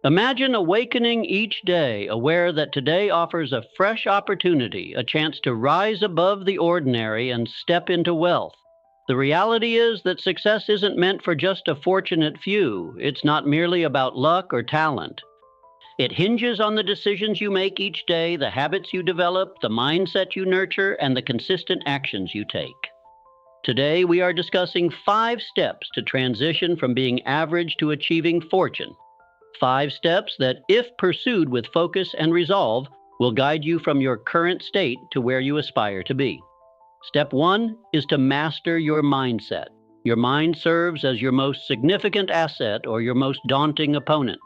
Imagine awakening each day, aware that today offers a fresh opportunity, a chance to rise above the ordinary and step into wealth. The reality is that success isn't meant for just a fortunate few. It's not merely about luck or talent. It hinges on the decisions you make each day, the habits you develop, the mindset you nurture, and the consistent actions you take. Today, we are discussing 5 steps to transition from being average to achieving fortune. 5 steps that, if pursued with focus and resolve, will guide you from your current state to where you aspire to be. Step 1 is to master your mindset. Your mind serves as your most significant asset or your most daunting opponent.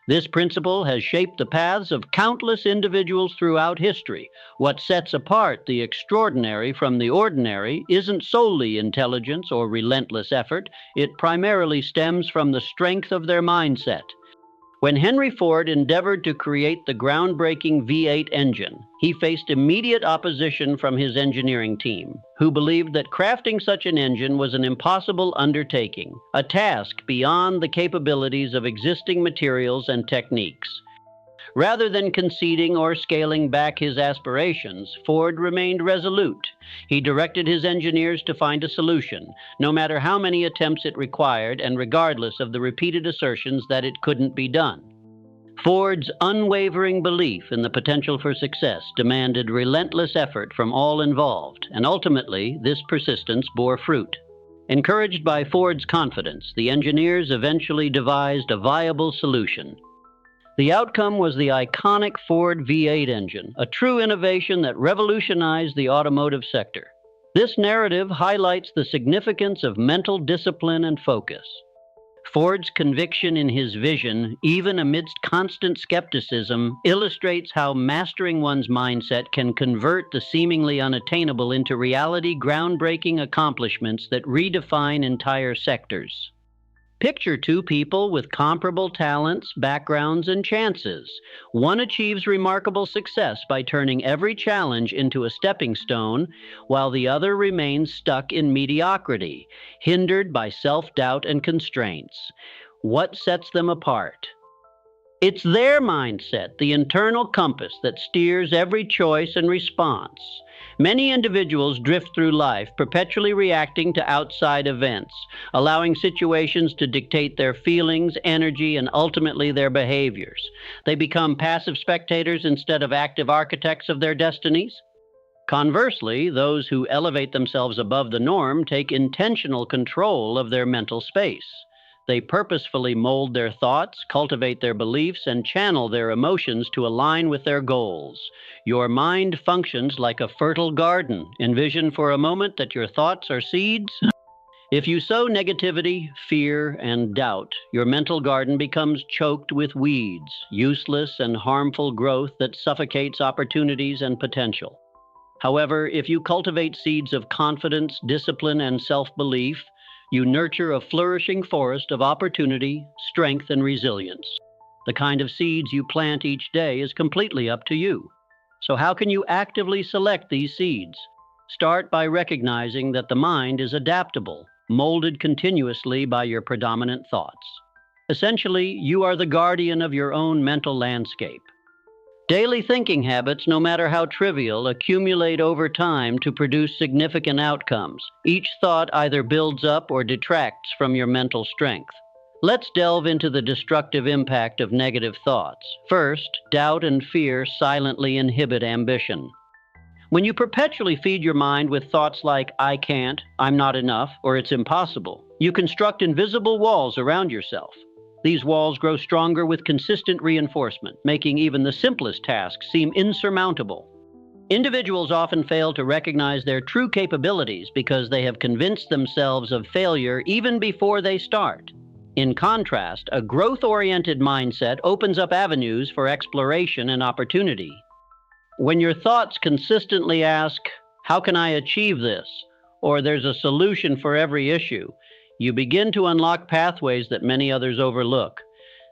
This principle has shaped the paths of countless individuals throughout history. What sets apart the extraordinary from the ordinary isn't solely intelligence or relentless effort. It primarily stems from the strength of their mindset. When Henry Ford endeavored to create the groundbreaking V8 engine, he faced immediate opposition from his engineering team, who believed that crafting such an engine was an impossible undertaking, a task beyond the capabilities of existing materials and techniques. Rather than conceding or scaling back his aspirations, Ford remained resolute. He directed his engineers to find a solution, no matter how many attempts it required and regardless of the repeated assertions that it couldn't be done. Ford's unwavering belief in the potential for success demanded relentless effort from all involved, and ultimately, this persistence bore fruit. Encouraged by Ford's confidence, the engineers eventually devised a viable solution. The outcome was the iconic Ford V8 engine, a true innovation that revolutionized the automotive sector. This narrative highlights the significance of mental discipline and focus. Ford's conviction in his vision, even amidst constant skepticism, illustrates how mastering one's mindset can convert the seemingly unattainable into reality, groundbreaking accomplishments that redefine entire sectors. Picture 2 people with comparable talents, backgrounds, and chances. One achieves remarkable success by turning every challenge into a stepping stone, while the other remains stuck in mediocrity, hindered by self-doubt and constraints. What sets them apart? It's their mindset, the internal compass that steers every choice and response. Many individuals drift through life, perpetually reacting to outside events, allowing situations to dictate their feelings, energy, and ultimately their behaviors. They become passive spectators instead of active architects of their destinies. Conversely, those who elevate themselves above the norm take intentional control of their mental space. They purposefully mold their thoughts, cultivate their beliefs, and channel their emotions to align with their goals. Your mind functions like a fertile garden. Envision for a moment that your thoughts are seeds. If you sow negativity, fear, and doubt, your mental garden becomes choked with weeds, useless and harmful growth that suffocates opportunities and potential. However, if you cultivate seeds of confidence, discipline, and self-belief, you nurture a flourishing forest of opportunity, strength, and resilience. The kind of seeds you plant each day is completely up to you. So how can you actively select these seeds? Start by recognizing that the mind is adaptable, molded continuously by your predominant thoughts. Essentially, you are the guardian of your own mental landscape. Daily thinking habits, no matter how trivial, accumulate over time to produce significant outcomes. Each thought either builds up or detracts from your mental strength. Let's delve into the destructive impact of negative thoughts. First, doubt and fear silently inhibit ambition. When you perpetually feed your mind with thoughts like, I can't, I'm not enough, or it's impossible, you construct invisible walls around yourself. These walls grow stronger with consistent reinforcement, making even the simplest tasks seem insurmountable. Individuals often fail to recognize their true capabilities because they have convinced themselves of failure even before they start. In contrast, a growth-oriented mindset opens up avenues for exploration and opportunity. When your thoughts consistently ask, how can I achieve this? Or there's a solution for every issue, you begin to unlock pathways that many others overlook.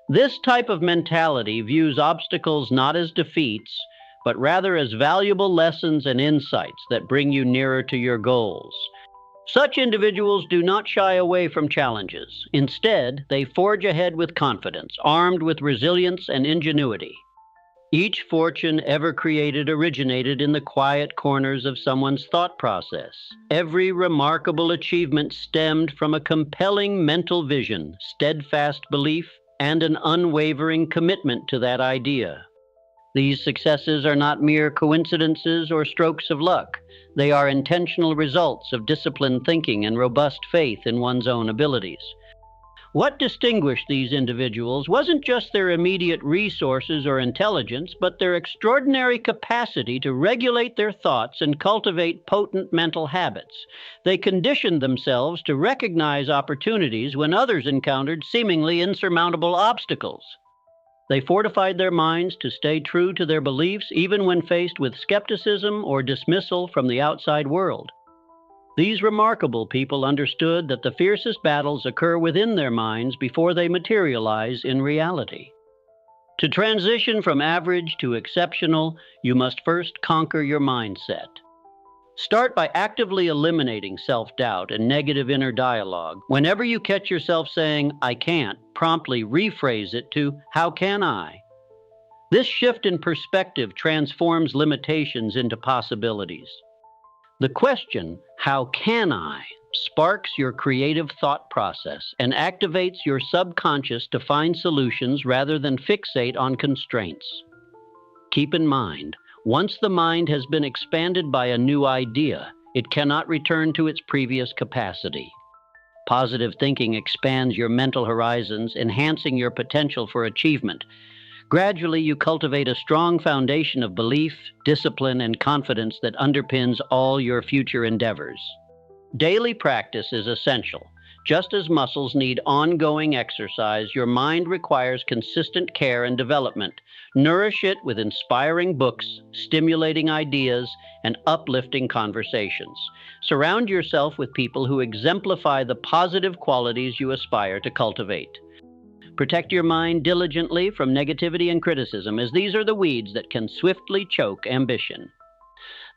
This type of mentality views obstacles not as defeats, but rather as valuable lessons and insights that bring you nearer to your goals. Such individuals do not shy away from challenges. Instead, they forge ahead with confidence, armed with resilience and ingenuity. Each fortune ever created originated in the quiet corners of someone's thought process. Every remarkable achievement stemmed from a compelling mental vision, steadfast belief, and an unwavering commitment to that idea. These successes are not mere coincidences or strokes of luck. They are intentional results of disciplined thinking and robust faith in one's own abilities. What distinguished these individuals wasn't just their immediate resources or intelligence, but their extraordinary capacity to regulate their thoughts and cultivate potent mental habits. They conditioned themselves to recognize opportunities when others encountered seemingly insurmountable obstacles. They fortified their minds to stay true to their beliefs even when faced with skepticism or dismissal from the outside world. These remarkable people understood that the fiercest battles occur within their minds before they materialize in reality. To transition from average to exceptional, you must first conquer your mindset. Start by actively eliminating self-doubt and negative inner dialogue. Whenever you catch yourself saying, "I can't," promptly rephrase it to, "How can I?" This shift in perspective transforms limitations into possibilities. The question, "How can I?" sparks your creative thought process and activates your subconscious to find solutions rather than fixate on constraints. Keep in mind, once the mind has been expanded by a new idea, it cannot return to its previous capacity. Positive thinking expands your mental horizons, enhancing your potential for achievement. Gradually, you cultivate a strong foundation of belief, discipline, and confidence that underpins all your future endeavors. Daily practice is essential. Just as muscles need ongoing exercise, your mind requires consistent care and development. Nourish it with inspiring books, stimulating ideas, and uplifting conversations. Surround yourself with people who exemplify the positive qualities you aspire to cultivate. Protect your mind diligently from negativity and criticism, as these are the weeds that can swiftly choke ambition.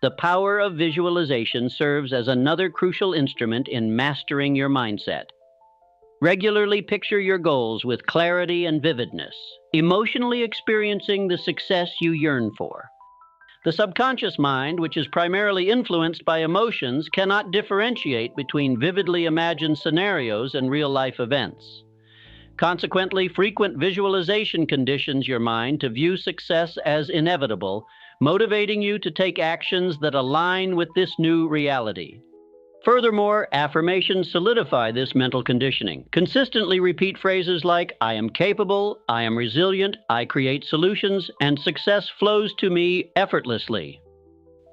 The power of visualization serves as another crucial instrument in mastering your mindset. Regularly picture your goals with clarity and vividness, emotionally experiencing the success you yearn for. The subconscious mind, which is primarily influenced by emotions, cannot differentiate between vividly imagined scenarios and real-life events. Consequently, frequent visualization conditions your mind to view success as inevitable, motivating you to take actions that align with this new reality. Furthermore, affirmations solidify this mental conditioning. Consistently repeat phrases like, "I am capable," "I am resilient," "I create solutions," and "success flows to me effortlessly."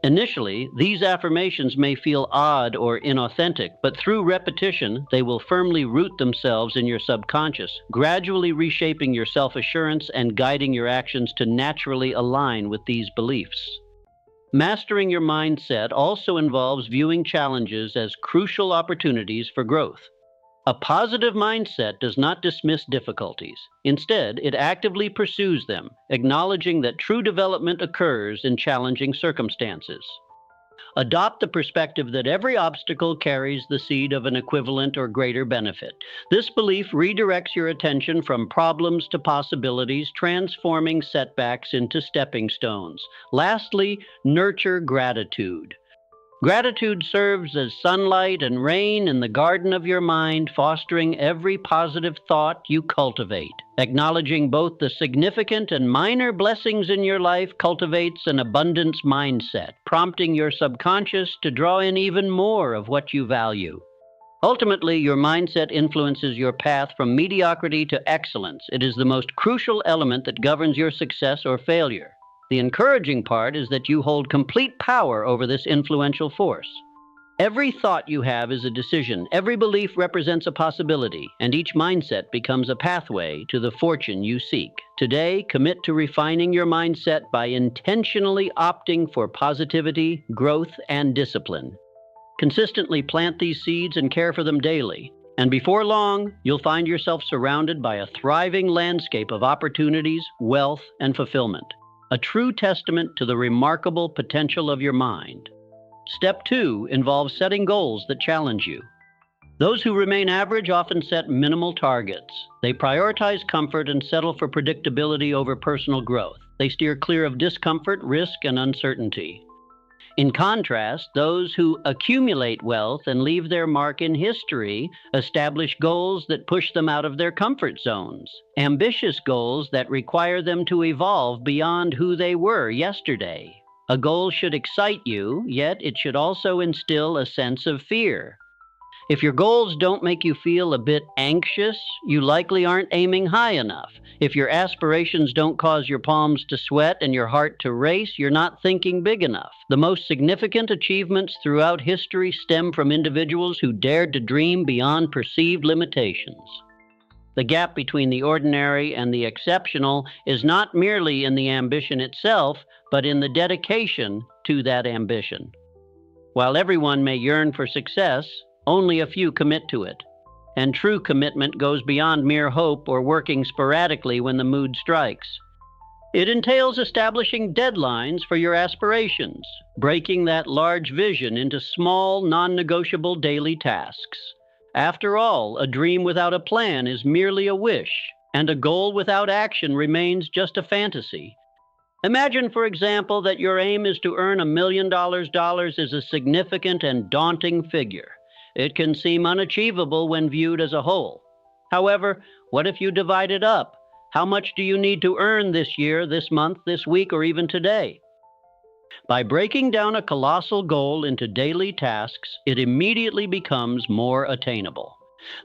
Initially, these affirmations may feel odd or inauthentic, but through repetition, they will firmly root themselves in your subconscious, gradually reshaping your self-assurance and guiding your actions to naturally align with these beliefs. Mastering your mindset also involves viewing challenges as crucial opportunities for growth. A positive mindset does not dismiss difficulties. Instead, it actively pursues them, acknowledging that true development occurs in challenging circumstances. Adopt the perspective that every obstacle carries the seed of an equivalent or greater benefit. This belief redirects your attention from problems to possibilities, transforming setbacks into stepping stones. Lastly, nurture gratitude. Gratitude serves as sunlight and rain in the garden of your mind, fostering every positive thought you cultivate. Acknowledging both the significant and minor blessings in your life cultivates an abundance mindset, prompting your subconscious to draw in even more of what you value. Ultimately, your mindset influences your path from mediocrity to excellence. It is the most crucial element that governs your success or failure. The encouraging part is that you hold complete power over this influential force. Every thought you have is a decision, every belief represents a possibility, and each mindset becomes a pathway to the fortune you seek. Today, commit to refining your mindset by intentionally opting for positivity, growth, and discipline. Consistently plant these seeds and care for them daily. And before long, you'll find yourself surrounded by a thriving landscape of opportunities, wealth, and fulfillment. A true testament to the remarkable potential of your mind. Step 2 involves setting goals that challenge you. Those who remain average often set minimal targets. They prioritize comfort and settle for predictability over personal growth. They steer clear of discomfort, risk, and uncertainty. In contrast, those who accumulate wealth and leave their mark in history establish goals that push them out of their comfort zones, ambitious goals that require them to evolve beyond who they were yesterday. A goal should excite you, yet it should also instill a sense of fear. If your goals don't make you feel a bit anxious, you likely aren't aiming high enough. If your aspirations don't cause your palms to sweat and your heart to race, you're not thinking big enough. The most significant achievements throughout history stem from individuals who dared to dream beyond perceived limitations. The gap between the ordinary and the exceptional is not merely in the ambition itself, but in the dedication to that ambition. While everyone may yearn for success, only a few commit to it. And true commitment goes beyond mere hope or working sporadically when the mood strikes. It entails establishing deadlines for your aspirations, breaking that large vision into small, non-negotiable daily tasks. After all, a dream without a plan is merely a wish, and a goal without action remains just a fantasy. Imagine, for example, that your aim is to earn $1 million is a significant and daunting figure. It can seem unachievable when viewed as a whole. However, what if you divide it up? How much do you need to earn this year, this month, this week, or even today? By breaking down a colossal goal into daily tasks, it immediately becomes more attainable.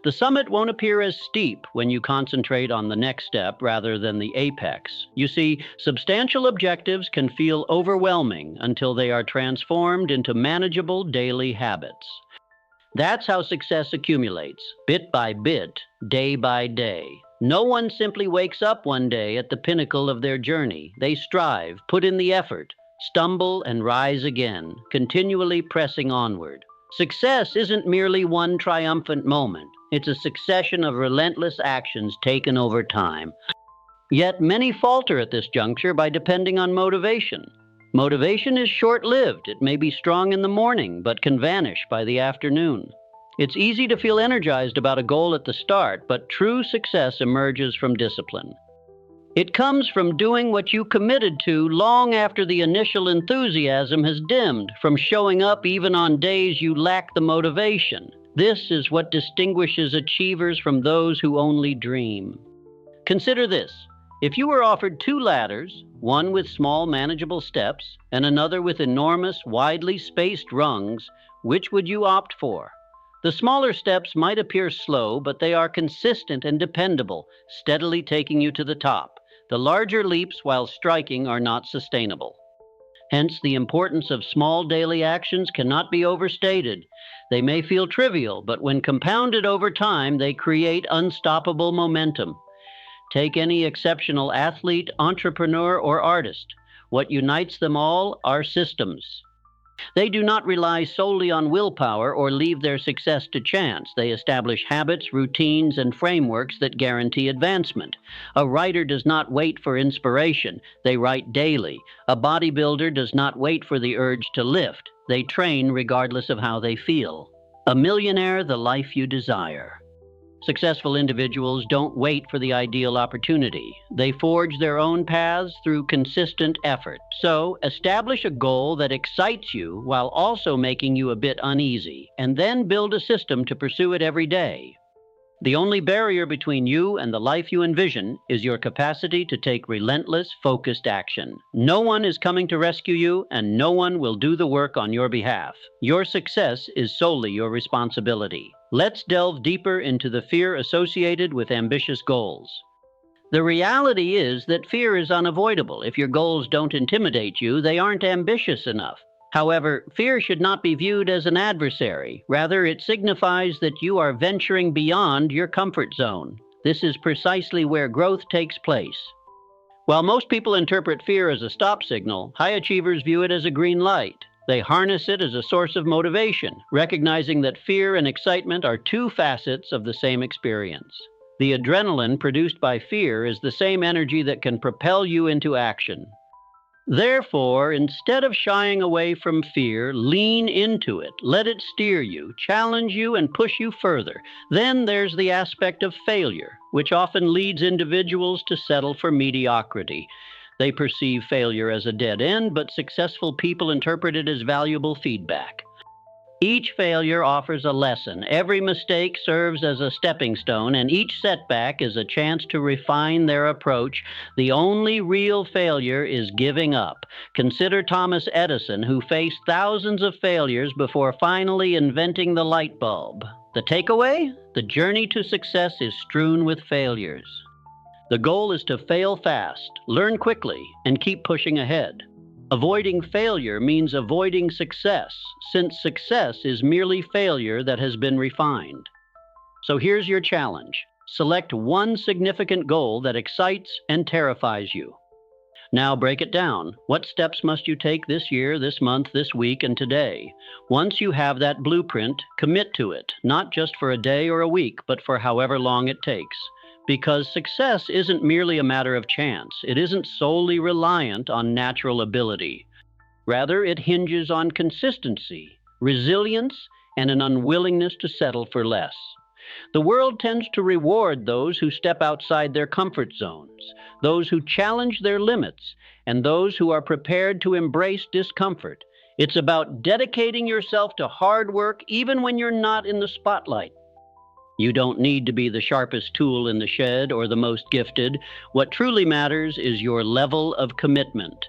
The summit won't appear as steep when you concentrate on the next step rather than the apex. You see, substantial objectives can feel overwhelming until they are transformed into manageable daily habits. That's how success accumulates, bit by bit, day by day. No one simply wakes up one day at the pinnacle of their journey. They strive, put in the effort, stumble and rise again, continually pressing onward. Success isn't merely one triumphant moment. It's a succession of relentless actions taken over time. Yet many falter at this juncture by depending on motivation. Motivation is short-lived. It may be strong in the morning, but can vanish by the afternoon. It's easy to feel energized about a goal at the start, but true success emerges from discipline. It comes from doing what you committed to long after the initial enthusiasm has dimmed, from showing up even on days you lack the motivation. This is what distinguishes achievers from those who only dream. Consider this. If you were offered two ladders, one with small manageable steps and another with enormous, widely spaced rungs, which would you opt for? The smaller steps might appear slow, but they are consistent and dependable, steadily taking you to the top. The larger leaps, while striking, are not sustainable. Hence, the importance of small daily actions cannot be overstated. They may feel trivial, but when compounded over time, they create unstoppable momentum. Take any exceptional athlete, entrepreneur, or artist. What unites them all are systems. They do not rely solely on willpower or leave their success to chance. They establish habits, routines, and frameworks that guarantee advancement. A writer does not wait for inspiration. They write daily. A bodybuilder does not wait for the urge to lift. They train regardless of how they feel. A millionaire, the life you desire. Successful individuals don't wait for the ideal opportunity. They forge their own paths through consistent effort. So, establish a goal that excites you while also making you a bit uneasy, and then build a system to pursue it every day. The only barrier between you and the life you envision is your capacity to take relentless, focused action. No one is coming to rescue you, and no one will do the work on your behalf. Your success is solely your responsibility. Let's delve deeper into the fear associated with ambitious goals. The reality is that fear is unavoidable. If your goals don't intimidate you, they aren't ambitious enough. However, fear should not be viewed as an adversary. Rather, it signifies that you are venturing beyond your comfort zone. This is precisely where growth takes place. While most people interpret fear as a stop signal, high achievers view it as a green light. They harness it as a source of motivation, recognizing that fear and excitement are two facets of the same experience. The adrenaline produced by fear is the same energy that can propel you into action. Therefore, instead of shying away from fear, lean into it. Let it steer you, challenge you, and push you further. Then there's the aspect of failure, which often leads individuals to settle for mediocrity. They perceive failure as a dead end, but successful people interpret it as valuable feedback. Each failure offers a lesson. Every mistake serves as a stepping stone, and each setback is a chance to refine their approach. The only real failure is giving up. Consider Thomas Edison, who faced thousands of failures before finally inventing the light bulb. The takeaway? The journey to success is strewn with failures. The goal is to fail fast, learn quickly, and keep pushing ahead. Avoiding failure means avoiding success, since success is merely failure that has been refined. So here's your challenge. Select one significant goal that excites and terrifies you. Now break it down. What steps must you take this year, this month, this week, and today? Once you have that blueprint, commit to it, not just for a day or a week, but for however long it takes. Because success isn't merely a matter of chance. It isn't solely reliant on natural ability. Rather, it hinges on consistency, resilience, and an unwillingness to settle for less. The world tends to reward those who step outside their comfort zones, those who challenge their limits, and those who are prepared to embrace discomfort. It's about dedicating yourself to hard work even when you're not in the spotlight. You don't need to be the sharpest tool in the shed or the most gifted. What truly matters is your level of commitment.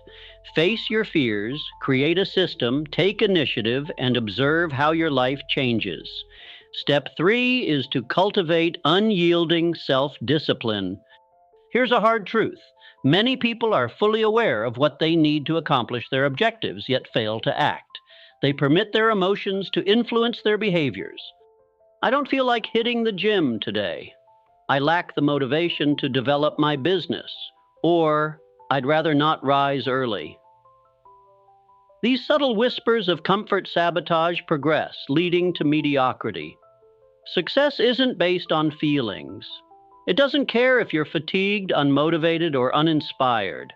Face your fears, create a system, take initiative, and observe how your life changes. Step 3 is to cultivate unyielding self-discipline. Here's a hard truth. Many people are fully aware of what they need to accomplish their objectives, yet fail to act. They permit their emotions to influence their behaviors. I don't feel like hitting the gym today. I lack the motivation to develop my business. Or, I'd rather not rise early. These subtle whispers of comfort sabotage progress, leading to mediocrity. Success isn't based on feelings. It doesn't care if you're fatigued, unmotivated, or uninspired.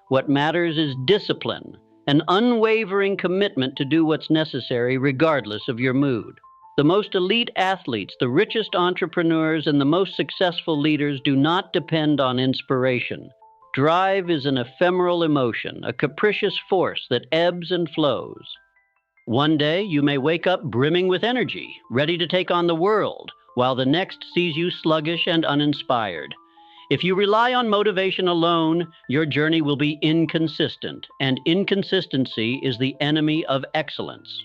What matters is discipline, an unwavering commitment to do what's necessary regardless of your mood. The most elite athletes, the richest entrepreneurs, and the most successful leaders do not depend on inspiration. Drive is an ephemeral emotion, a capricious force that ebbs and flows. One day you may wake up brimming with energy, ready to take on the world, while the next sees you sluggish and uninspired. If you rely on motivation alone, your journey will be inconsistent, and inconsistency is the enemy of excellence.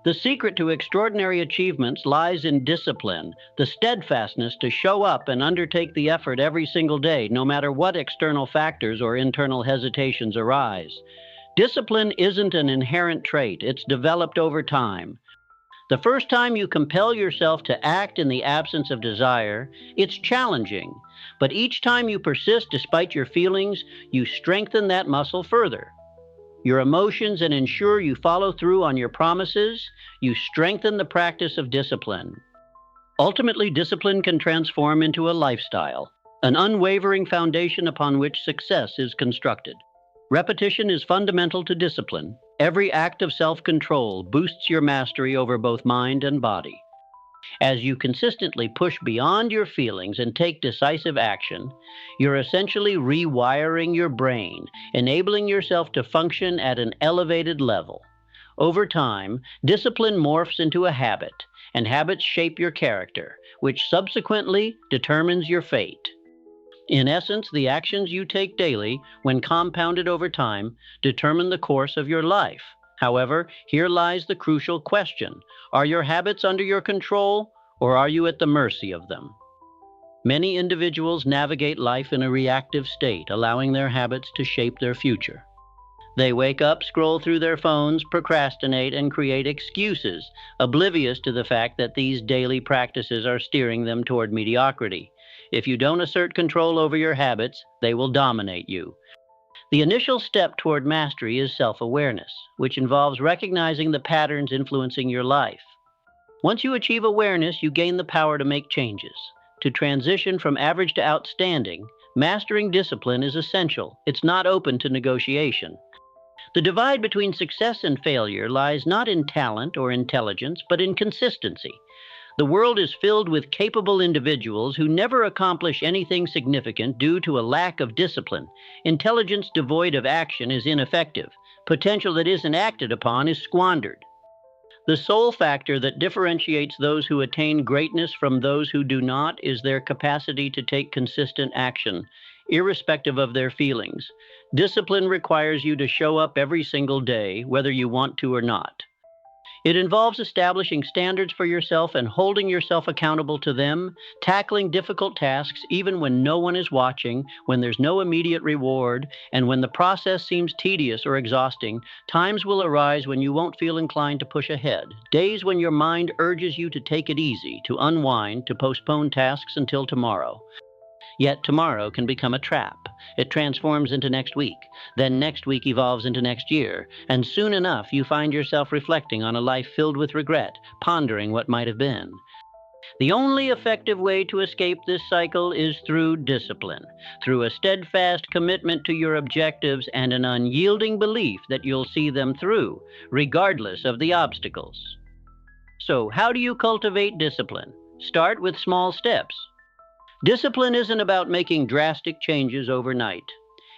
The secret to extraordinary achievements lies in discipline, the steadfastness to show up and undertake the effort every single day, no matter what external factors or internal hesitations arise. Discipline isn't an inherent trait, it's developed over time. The first time you compel yourself to act in the absence of desire, it's challenging. But each time you persist despite your feelings, you strengthen that muscle further. Your emotions and ensure you follow through on your promises, you strengthen the practice of discipline. Ultimately, discipline can transform into a lifestyle, an unwavering foundation upon which success is constructed. Repetition is fundamental to discipline. Every act of self-control boosts your mastery over both mind and body. As you consistently push beyond your feelings and take decisive action, you're essentially rewiring your brain, enabling yourself to function at an elevated level. Over time, discipline morphs into a habit, and habits shape your character, which subsequently determines your fate. In essence, the actions you take daily, when compounded over time, determine the course of your life. However, here lies the crucial question. Are your habits under your control, or are you at the mercy of them? Many individuals navigate life in a reactive state, allowing their habits to shape their future. They wake up, scroll through their phones, procrastinate, and create excuses, oblivious to the fact that these daily practices are steering them toward mediocrity. If you don't assert control over your habits, they will dominate you. The initial step toward mastery is self-awareness, which involves recognizing the patterns influencing your life. Once you achieve awareness, you gain the power to make changes, to transition from average to outstanding, Mastering discipline is essential. It's not open to negotiation. The divide between success and failure lies not in talent or intelligence, but in consistency. The world is filled with capable individuals who never accomplish anything significant due to a lack of discipline. Intelligence devoid of action is ineffective. Potential that isn't acted upon is squandered. The sole factor that differentiates those who attain greatness from those who do not is their capacity to take consistent action, irrespective of their feelings. Discipline requires you to show up every single day, whether you want to or not. It involves establishing standards for yourself and holding yourself accountable to them, tackling difficult tasks even when no one is watching, when there's no immediate reward, and when the process seems tedious or exhausting. Times will arise when you won't feel inclined to push ahead, days when your mind urges you to take it easy, to unwind, to postpone tasks until tomorrow. Yet tomorrow can become a trap. It transforms into next week. Then next week evolves into next year. And soon enough, you find yourself reflecting on a life filled with regret, pondering what might have been. The only effective way to escape this cycle is through discipline, through a steadfast commitment to your objectives and an unyielding belief that you'll see them through, regardless of the obstacles. So, how do you cultivate discipline? Start with small steps. Discipline isn't about making drastic changes overnight.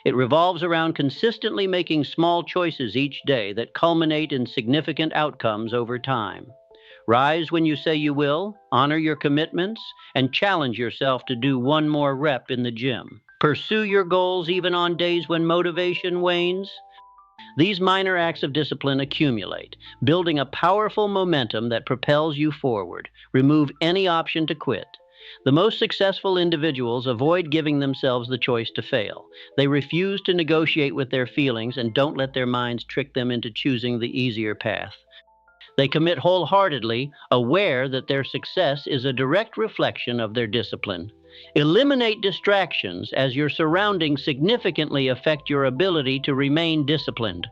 It revolves around consistently making small choices each day that culminate in significant outcomes over time. Rise when you say you will, honor your commitments, and challenge yourself to do one more rep in the gym. Pursue your goals even on days when motivation wanes. These minor acts of discipline accumulate, building a powerful momentum that propels you forward. Remove any option to quit. The most successful individuals avoid giving themselves the choice to fail. They refuse to negotiate with their feelings and don't let their minds trick them into choosing the easier path. They commit wholeheartedly, aware that their success is a direct reflection of their discipline. Eliminate distractions as your surroundings significantly affect your ability to remain disciplined.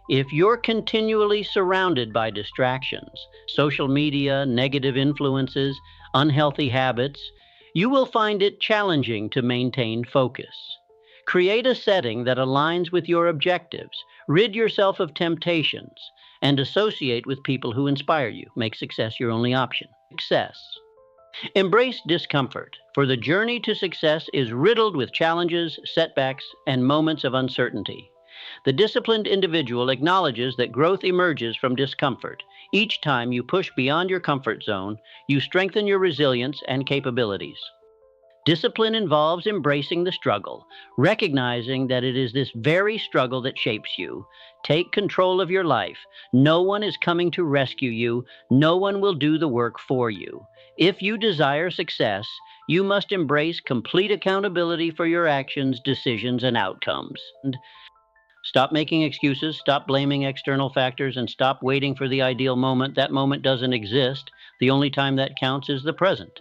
If you're continually surrounded by distractions, social media, negative influences, unhealthy habits, you will find it challenging to maintain focus. Create a setting that aligns with your objectives, rid yourself of temptations, and associate with people who inspire you. Make success your only option. Success. Embrace discomfort, for the journey to success is riddled with challenges, setbacks, and moments of uncertainty. The disciplined individual acknowledges that growth emerges from discomfort. Each time you push beyond your comfort zone, you strengthen your resilience and capabilities. Discipline involves embracing the struggle, recognizing that it is this very struggle that shapes you. Take control of your life. No one is coming to rescue you. No one will do the work for you. If you desire success, you must embrace complete accountability for your actions, decisions, and outcomes. Stop making excuses, stop blaming external factors, and stop waiting for the ideal moment. That moment doesn't exist. The only time that counts is the present.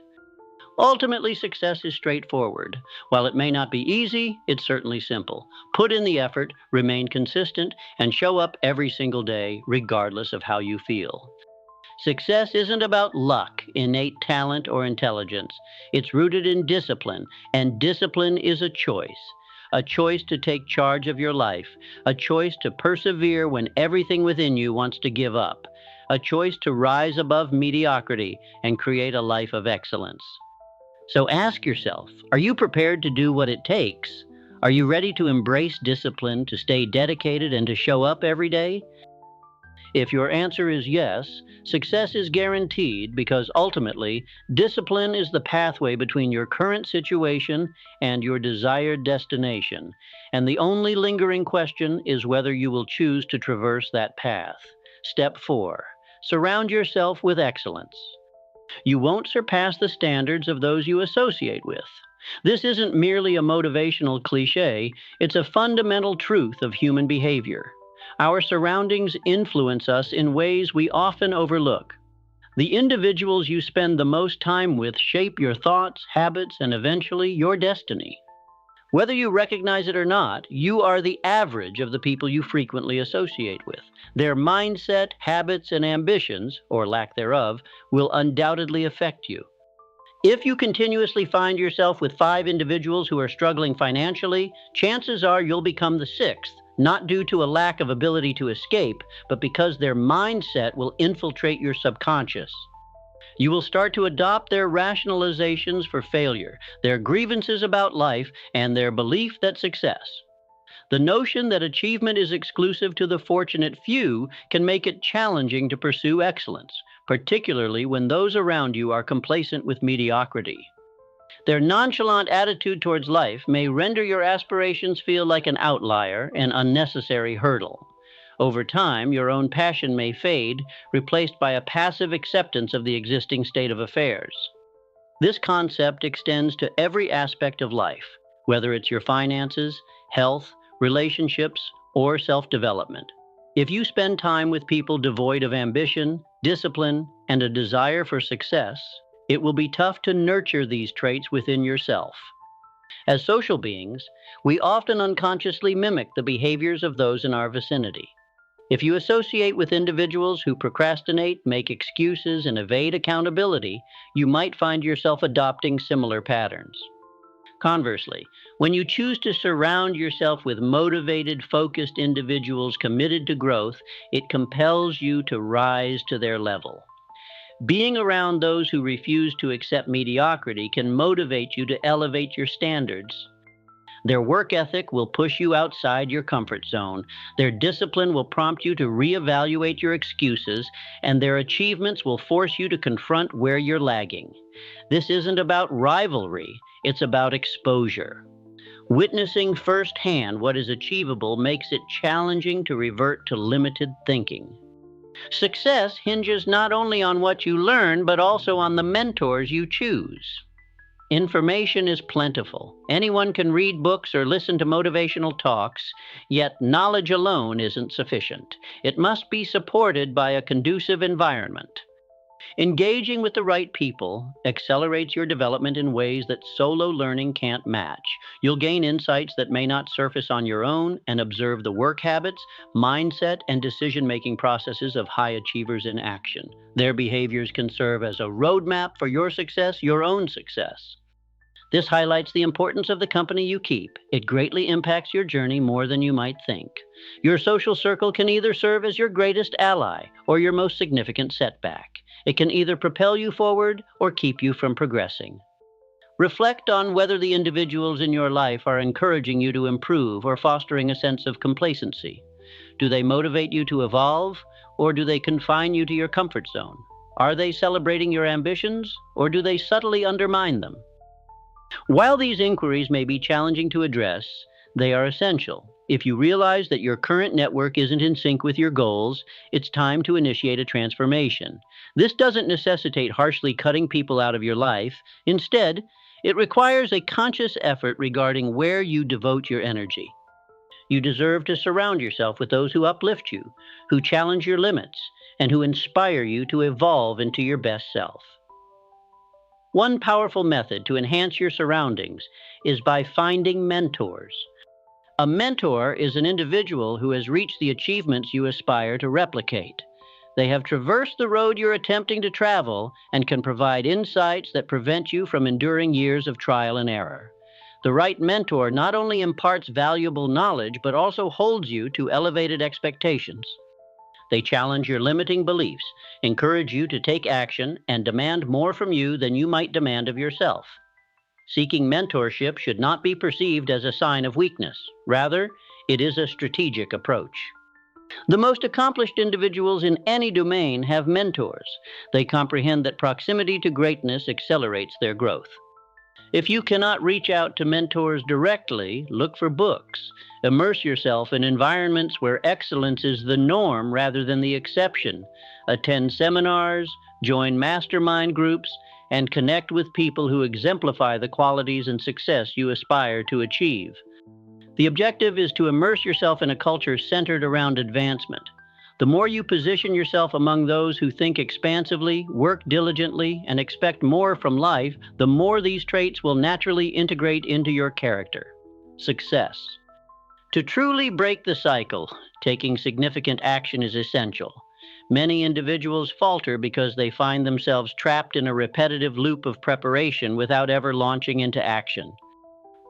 Ultimately, success is straightforward. While it may not be easy, it's certainly simple. Put in the effort, remain consistent, and show up every single day, regardless of how you feel. Success isn't about luck, innate talent, or intelligence. It's rooted in discipline, and discipline is a choice. A choice to take charge of your life, a choice to persevere when everything within you wants to give up, a choice to rise above mediocrity and create a life of excellence. So ask yourself, are you prepared to do what it takes? Are you ready to embrace discipline, to stay dedicated, and to show up every day? If your answer is yes, success is guaranteed because ultimately, discipline is the pathway between your current situation and your desired destination. And the only lingering question is whether you will choose to traverse that path. Step 4. Surround yourself with excellence. You won't surpass the standards of those you associate with. This isn't merely a motivational cliche, it's a fundamental truth of human behavior. Our surroundings influence us in ways we often overlook. The individuals you spend the most time with shape your thoughts, habits, and eventually your destiny. Whether you recognize it or not, you are the average of the people you frequently associate with. Their mindset, habits, and ambitions, or lack thereof, will undoubtedly affect you. If you continuously find yourself with 5 individuals who are struggling financially, chances are you'll become the sixth, not due to a lack of ability to escape, but because their mindset will infiltrate your subconscious. You will start to adopt their rationalizations for failure, their grievances about life, and their belief that success. The notion that achievement is exclusive to the fortunate few can make it challenging to pursue excellence, particularly when those around you are complacent with mediocrity. Their nonchalant attitude towards life may render your aspirations feel like an outlier, an unnecessary hurdle. Over time, your own passion may fade, replaced by a passive acceptance of the existing state of affairs. This concept extends to every aspect of life, whether it's your finances, health, relationships, or self-development. If you spend time with people devoid of ambition, discipline, and a desire for success, it will be tough to nurture these traits within yourself. As social beings, we often unconsciously mimic the behaviors of those in our vicinity. If you associate with individuals who procrastinate, make excuses, and evade accountability, you might find yourself adopting similar patterns. Conversely, when you choose to surround yourself with motivated, focused individuals committed to growth, it compels you to rise to their level. Being around those who refuse to accept mediocrity can motivate you to elevate your standards. Their work ethic will push you outside your comfort zone. Their discipline will prompt you to reevaluate your excuses, and their achievements will force you to confront where you're lagging. This isn't about rivalry, it's about exposure. Witnessing firsthand what is achievable makes it challenging to revert to limited thinking. Success hinges not only on what you learn, but also on the mentors you choose. Information is plentiful. Anyone can read books or listen to motivational talks, yet knowledge alone isn't sufficient. It must be supported by a conducive environment. Engaging with the right people accelerates your development in ways that solo learning can't match. You'll gain insights that may not surface on your own and observe the work habits, mindset, and decision-making processes of high achievers in action. Their behaviors can serve as a roadmap for your success, your own success. This highlights the importance of the company you keep. It greatly impacts your journey more than you might think. Your social circle can either serve as your greatest ally or your most significant setback. It can either propel you forward or keep you from progressing. Reflect on whether the individuals in your life are encouraging you to improve or fostering a sense of complacency. Do they motivate you to evolve, or do they confine you to your comfort zone? Are they celebrating your ambitions, or do they subtly undermine them? While these inquiries may be challenging to address, they are essential. If you realize that your current network isn't in sync with your goals, it's time to initiate a transformation. This doesn't necessitate harshly cutting people out of your life. Instead, it requires a conscious effort regarding where you devote your energy. You deserve to surround yourself with those who uplift you, who challenge your limits, and who inspire you to evolve into your best self. One powerful method to enhance your surroundings is by finding mentors. A mentor is an individual who has reached the achievements you aspire to replicate. They have traversed the road you're attempting to travel and can provide insights that prevent you from enduring years of trial and error. The right mentor not only imparts valuable knowledge, but also holds you to elevated expectations. They challenge your limiting beliefs, encourage you to take action, and demand more from you than you might demand of yourself. Seeking mentorship should not be perceived as a sign of weakness. Rather, it is a strategic approach. The most accomplished individuals in any domain have mentors. They comprehend that proximity to greatness accelerates their growth. If you cannot reach out to mentors directly, look for books. Immerse yourself in environments where excellence is the norm rather than the exception. Attend seminars, join mastermind groups, and connect with people who exemplify the qualities and success you aspire to achieve. The objective is to immerse yourself in a culture centered around advancement. The more you position yourself among those who think expansively, work diligently, and expect more from life, the more these traits will naturally integrate into your character. Success. To truly break the cycle, taking significant action is essential. Many individuals falter because they find themselves trapped in a repetitive loop of preparation without ever launching into action.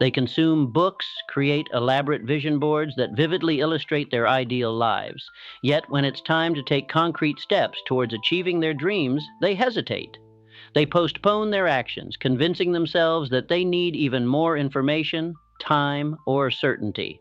They consume books, create elaborate vision boards that vividly illustrate their ideal lives. Yet, when it's time to take concrete steps towards achieving their dreams, they hesitate. They postpone their actions, convincing themselves that they need even more information, time, or certainty.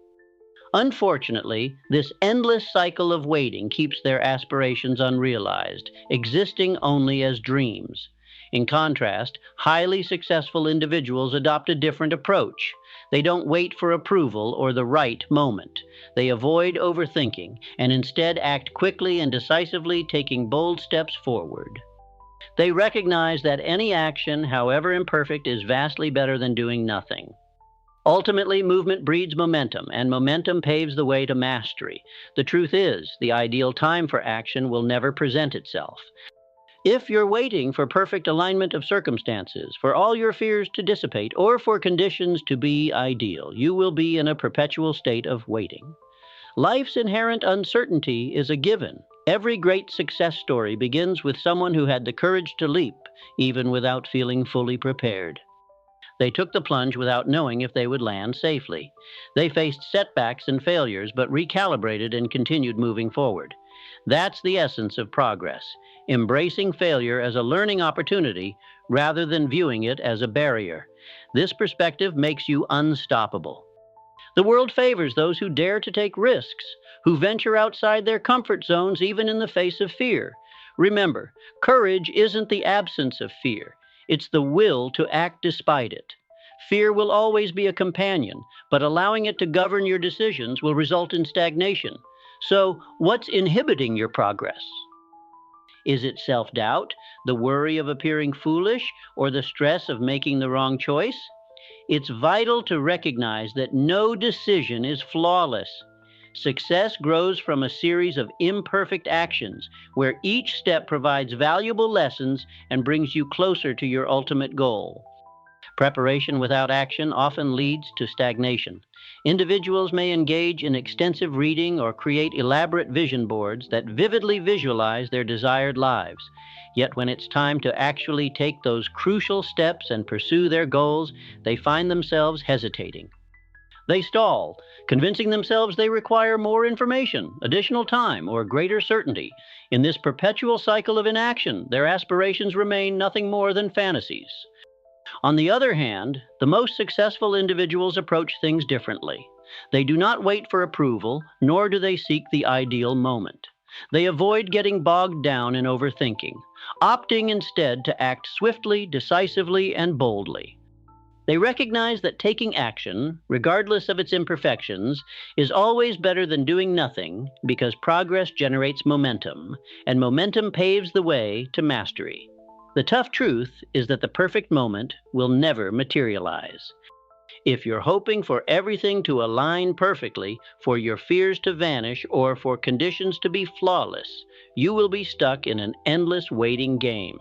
Unfortunately, this endless cycle of waiting keeps their aspirations unrealized, existing only as dreams. In contrast, highly successful individuals adopt a different approach. They don't wait for approval or the right moment. They avoid overthinking and instead act quickly and decisively, taking bold steps forward. They recognize that any action, however imperfect, is vastly better than doing nothing. Ultimately, movement breeds momentum, and momentum paves the way to mastery. The truth is, the ideal time for action will never present itself. If you're waiting for perfect alignment of circumstances, for all your fears to dissipate, or for conditions to be ideal, you will be in a perpetual state of waiting. Life's inherent uncertainty is a given. Every great success story begins with someone who had the courage to leap, even without feeling fully prepared. They took the plunge without knowing if they would land safely. They faced setbacks and failures, but recalibrated and continued moving forward. That's the essence of progress, embracing failure as a learning opportunity rather than viewing it as a barrier. This perspective makes you unstoppable. The world favors those who dare to take risks, who venture outside their comfort zones even in the face of fear. Remember, courage isn't the absence of fear. It's the will to act despite it. Fear will always be a companion, but allowing it to govern your decisions will result in stagnation. So, what's inhibiting your progress? Is it self-doubt, the worry of appearing foolish, or the stress of making the wrong choice? It's vital to recognize that no decision is flawless. Success grows from a series of imperfect actions where each step provides valuable lessons and brings you closer to your ultimate goal. Preparation without action often leads to stagnation. Individuals may engage in extensive reading or create elaborate vision boards that vividly visualize their desired lives. Yet when it's time to actually take those crucial steps and pursue their goals, they find themselves hesitating. They stall, convincing themselves they require more information, additional time, or greater certainty. In this perpetual cycle of inaction, their aspirations remain nothing more than fantasies. On the other hand, the most successful individuals approach things differently. They do not wait for approval, nor do they seek the ideal moment. They avoid getting bogged down in overthinking, opting instead to act swiftly, decisively, and boldly. They recognize that taking action, regardless of its imperfections, is always better than doing nothing because progress generates momentum, and momentum paves the way to mastery. The tough truth is that the perfect moment will never materialize. If you're hoping for everything to align perfectly, for your fears to vanish, or for conditions to be flawless, you will be stuck in an endless waiting game.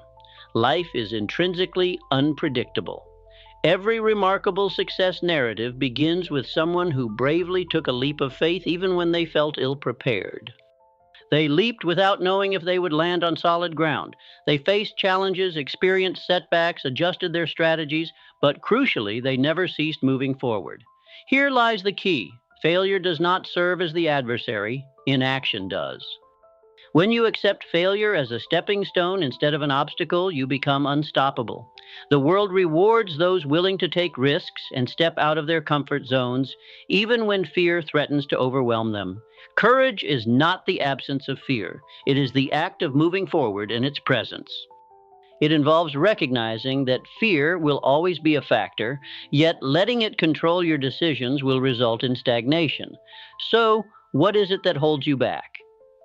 Life is intrinsically unpredictable. Every remarkable success narrative begins with someone who bravely took a leap of faith even when they felt ill-prepared. They leaped without knowing if they would land on solid ground. They faced challenges, experienced setbacks, adjusted their strategies, but crucially, they never ceased moving forward. Here lies the key. Failure does not serve as the adversary, inaction does. When you accept failure as a stepping stone instead of an obstacle, you become unstoppable. The world rewards those willing to take risks and step out of their comfort zones, even when fear threatens to overwhelm them. Courage is not the absence of fear. It is the act of moving forward in its presence. It involves recognizing that fear will always be a factor, yet letting it control your decisions will result in stagnation. So, what is it that holds you back?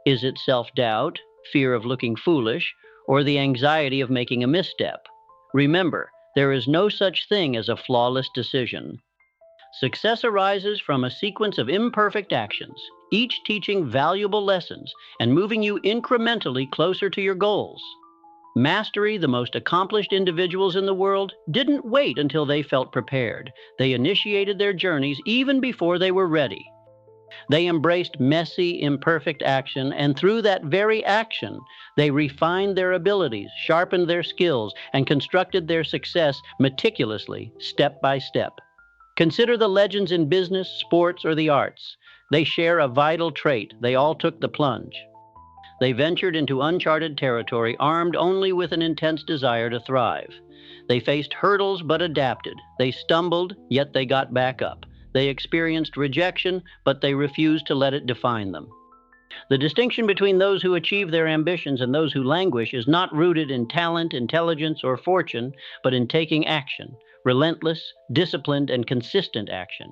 Is it self-doubt, fear of looking foolish, or the anxiety of making a misstep? Remember, there is no such thing as a flawless decision. Success arises from a sequence of imperfect actions, each teaching valuable lessons and moving you incrementally closer to your goals. Mastery, the most accomplished individuals in the world, didn't wait until they felt prepared. They initiated their journeys even before they were ready. They embraced messy, imperfect action, and through that very action, they refined their abilities, sharpened their skills, and constructed their success meticulously, step by step. Consider the legends in business, sports, or the arts. They share a vital trait. They all took the plunge. They ventured into uncharted territory, armed only with an intense desire to thrive. They faced hurdles but adapted. They stumbled, yet they got back up. They experienced rejection, but they refused to let it define them. The distinction between those who achieve their ambitions and those who languish is not rooted in talent, intelligence, or fortune, but in taking action, relentless, disciplined, and consistent action.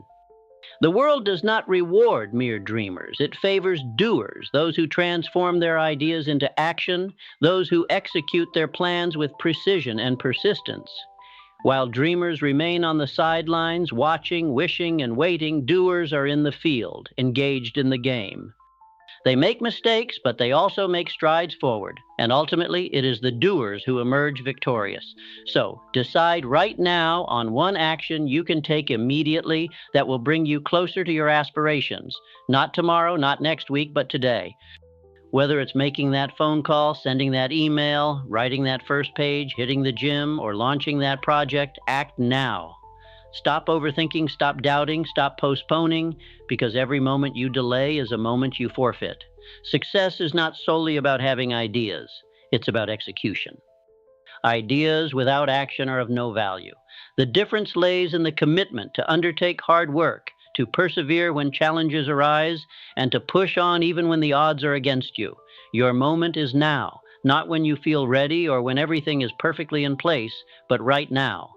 The world does not reward mere dreamers. It favors doers, those who transform their ideas into action, those who execute their plans with precision and persistence. While dreamers remain on the sidelines, watching, wishing, and waiting, doers are in the field, engaged in the game. They make mistakes, but they also make strides forward, and ultimately it is the doers who emerge victorious. So, decide right now on one action you can take immediately that will bring you closer to your aspirations. Not tomorrow, not next week, but today. Whether it's making that phone call, sending that email, writing that first page, hitting the gym, or launching that project, act now. Stop overthinking, stop doubting, stop postponing, because every moment you delay is a moment you forfeit. Success is not solely about having ideas, it's about execution. Ideas without action are of no value. The difference lays in the commitment to undertake hard work, to persevere when challenges arise, and to push on even when the odds are against you. Your moment is now, not when you feel ready or when everything is perfectly in place, but right now.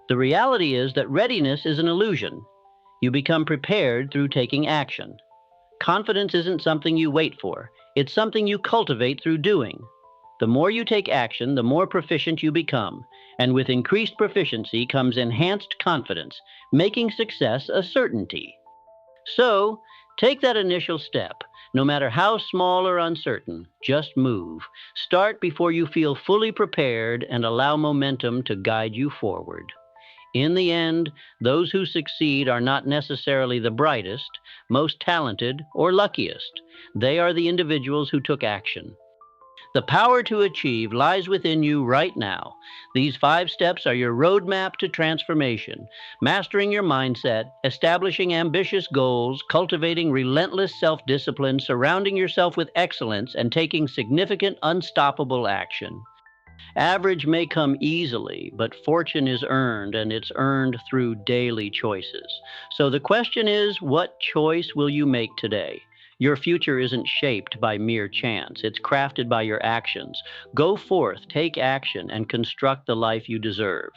The reality is that readiness is an illusion. You become prepared through taking action. Confidence isn't something you wait for, it's something you cultivate through doing. The more you take action, the more proficient you become, and with increased proficiency comes enhanced confidence, making success a certainty. So, take that initial step. No matter how small or uncertain, just move. Start before you feel fully prepared and allow momentum to guide you forward. In the end, those who succeed are not necessarily the brightest, most talented, or luckiest. They are the individuals who took action. The power to achieve lies within you right now. These 5 steps are your roadmap to transformation: mastering your mindset, establishing ambitious goals, cultivating relentless self-discipline, surrounding yourself with excellence, and taking significant, unstoppable action. Average may come easily, but fortune is earned, and it's earned through daily choices. So the question is, what choice will you make today? Your future isn't shaped by mere chance, it's crafted by your actions. Go forth, take action, and construct the life you deserve.